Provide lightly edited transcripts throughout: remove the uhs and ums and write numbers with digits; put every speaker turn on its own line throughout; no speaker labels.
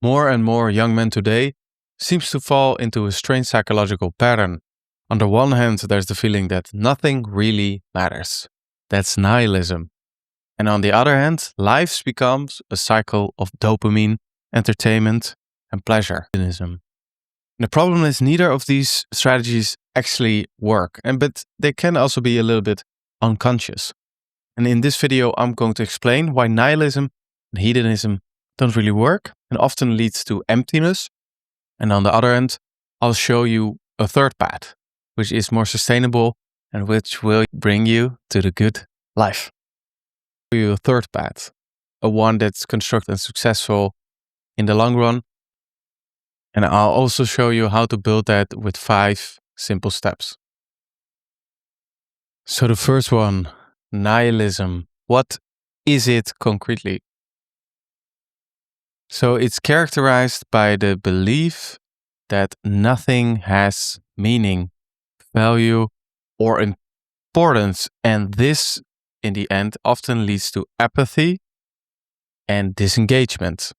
More and more young men today seems to fall into a strange psychological pattern. On the one hand, there's the feeling that nothing really matters. That's nihilism. And on the other hand, life becomes a cycle of dopamine, entertainment, and pleasure. Hedonism. The problem is neither of these strategies actually work, but they can also be a little bit unconscious. And in this video, I'm going to explain why nihilism and hedonism don't really work and often leads to emptiness. And on the other hand, I'll show you a third path, which is more sustainable and which will bring you to the good life. I'll show you a third path, a one that's constructed and successful in the long run. And I'll also show you how to build that with 5 simple steps. So the first one, nihilism. What is it concretely? So it's characterized by the belief that nothing has meaning, value, or importance. And this, in the end, often leads to apathy and disengagement.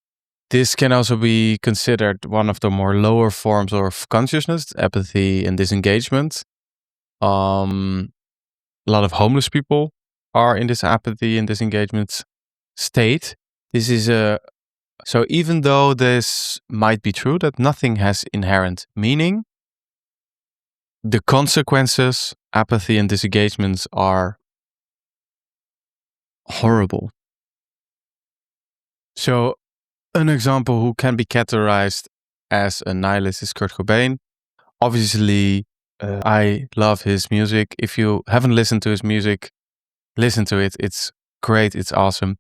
This can also be considered one of the more lower forms of consciousness, apathy and disengagement. A lot of homeless people are in this apathy and disengagement state. This is so even though this might be true that nothing has inherent meaning, the consequences, apathy and disengagement, are horrible. So an example who can be categorized as a nihilist is Kurt Cobain. Obviously, I love his music. If you haven't listened to his music, listen to it. It's great. It's awesome.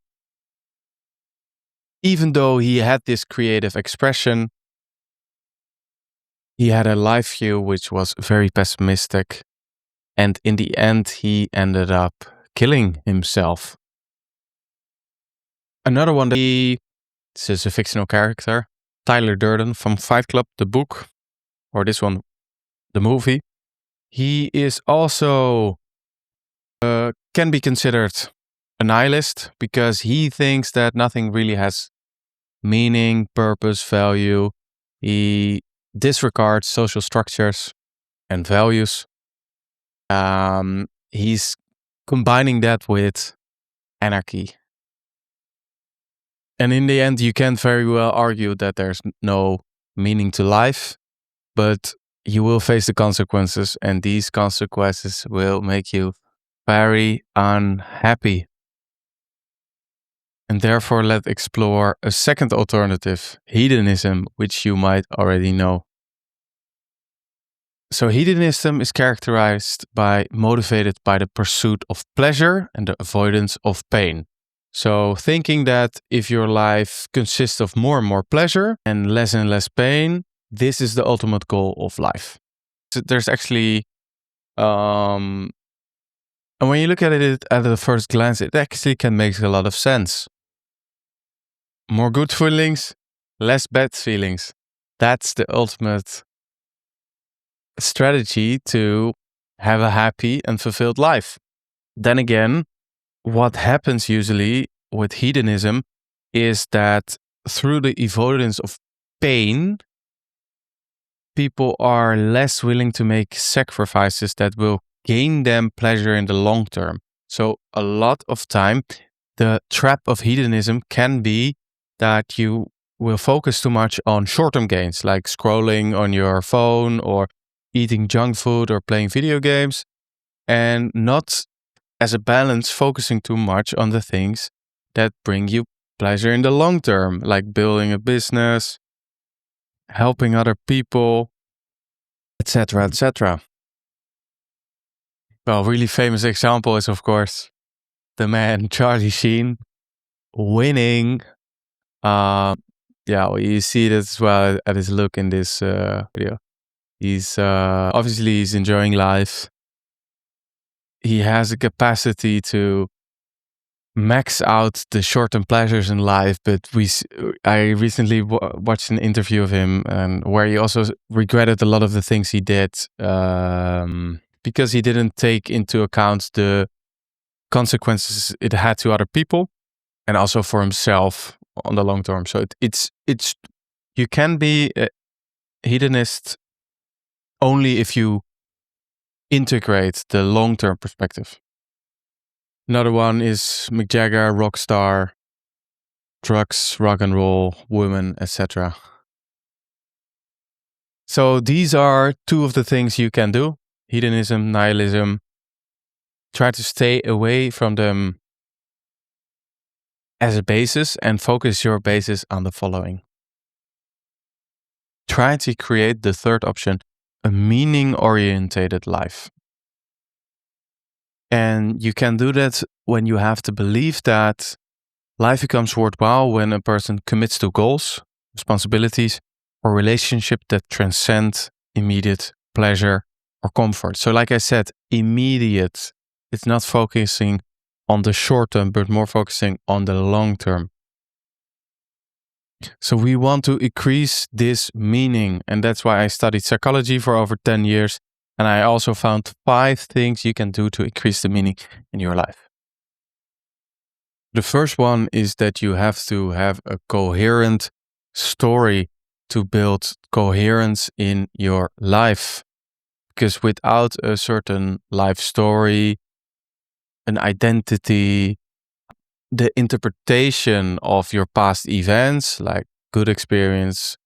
Even though he had this creative expression, he had a life view which was very pessimistic. And in the end, he ended up killing himself. Another one this is a fictional character, Tyler Durden from Fight Club, the book, or this one, the movie. He is also can be considered a nihilist because he thinks that nothing really has meaning, purpose, value. He disregards social structures and values. He's combining that with anarchy. And in the end, you can very well argue that there's no meaning to life, but you will face the consequences, and these consequences will make you very unhappy. And therefore, let's explore a second alternative, hedonism, which you might already know. So hedonism is characterized by motivated by the pursuit of pleasure and the avoidance of pain. So thinking that if your life consists of more and more pleasure and less pain, this is the ultimate goal of life. So there's actually, and when you look at it at the first glance, it actually can make a lot of sense. More good feelings, less bad feelings. That's the ultimate strategy to have a happy and fulfilled life. Then again, what happens usually with hedonism is that through the avoidance of pain, people are less willing to make sacrifices that will gain them pleasure in the long term. So a lot of time, the trap of hedonism can be that you will focus too much on short-term gains, like scrolling on your phone or eating junk food or playing video games, and not as a balance focusing too much on the things that bring you pleasure in the long term, like building a business, helping other people, etc., etc. Well, a really famous example is, of course, the man Charlie Sheen winning. You see that as well at his look in this video. He's obviously he's enjoying life. He has a capacity to max out the short-term pleasures in life, but I recently watched an interview of him and where he also regretted a lot of the things he did because he didn't take into account the consequences it had to other people and also for himself on the long term. So it's You can be a hedonist only if you integrate the long-term perspective. Another one is Mick Jagger, rock star, drugs, rock and roll, women, etc. So these are two of the things you can do. Hedonism, nihilism. Try to stay away from them as a basis and focus your basis on the following. Try to create the third option, a meaning-orientated life. And you can do that when you have the belief that life becomes worthwhile when a person commits to goals, responsibilities, or relationships that transcend immediate pleasure or comfort. So like I said, immediate. It's not focusing on the short term, but more focusing on the long term. So we want to increase this meaning. And that's why I studied psychology for over 10 years. And I also found 5 things you can do to increase the meaning in your life. The first one is that you have to have a coherent story to build coherence in your life. Because without a certain life story, an identity, the interpretation of your past events, like good experience,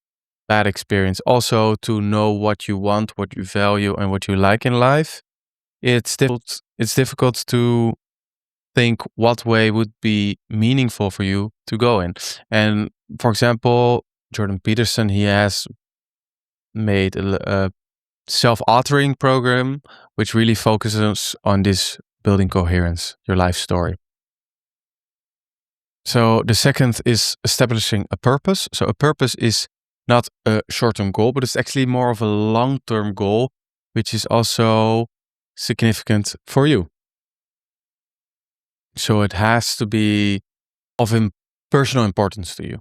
bad experience, also to know what you want, what you value, and what you like in life, it's difficult to think what way would be meaningful for you to go in. And for example, Jordan Peterson, he has made a self-authoring program which really focuses on this building coherence, your life story. So the second is establishing a purpose. So a purpose is not a short-term goal, but it's actually more of a long-term goal, which is also significant for you. So it has to be of personal importance to you.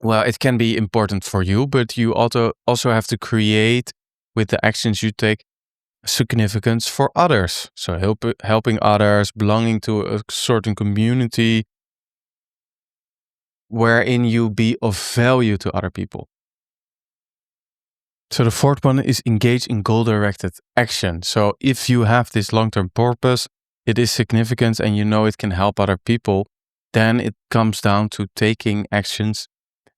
Well, it can be important for you, but you also have to create with the actions you take significance for others. So helping others, belonging to a certain community wherein you be of value to other people. So the fourth one is engage in goal-directed action. So if you have this long-term purpose, it is significant and you know it can help other people, then it comes down to taking actions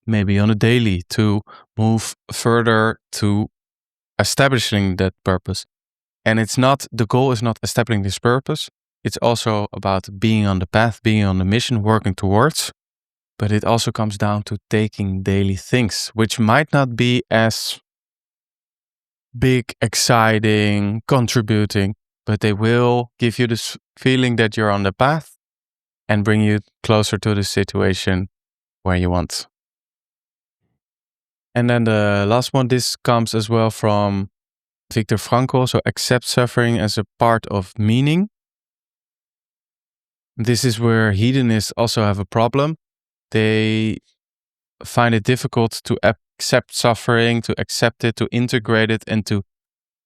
maybe on a daily to move further to establishing that purpose. And the goal is not establishing this purpose. It's also about being on the path, being on the mission, working towards. But it also comes down to taking daily things, which might not be as big, exciting, contributing, but they will give you this feeling that you're on the path and bring you closer to the situation where you want. And then the last one, this comes as well from Viktor Frankl. So accept suffering as a part of meaning. This is where hedonists also have a problem. They find it difficult to accept suffering, to accept it, to integrate it, and to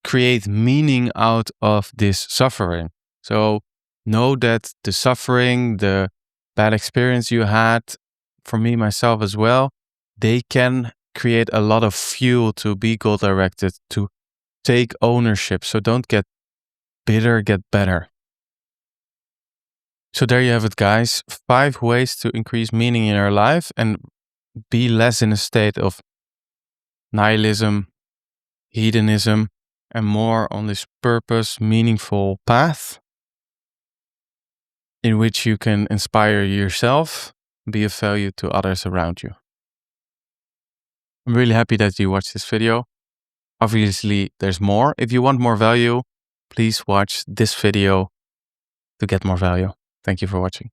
create meaning out of this suffering. So know that the suffering, the bad experience you had, for me, myself as well, they can create a lot of fuel to be goal-directed, to take ownership. So don't get bitter, get better. So there you have it, guys. 5 ways to increase meaning in your life and be less in a state of nihilism, hedonism, and more on this purpose, meaningful path in which you can inspire yourself, be of value to others around you. I'm really happy that you watched this video. Obviously, there's more. If you want more value, please watch this video to get more value. Thank you for watching.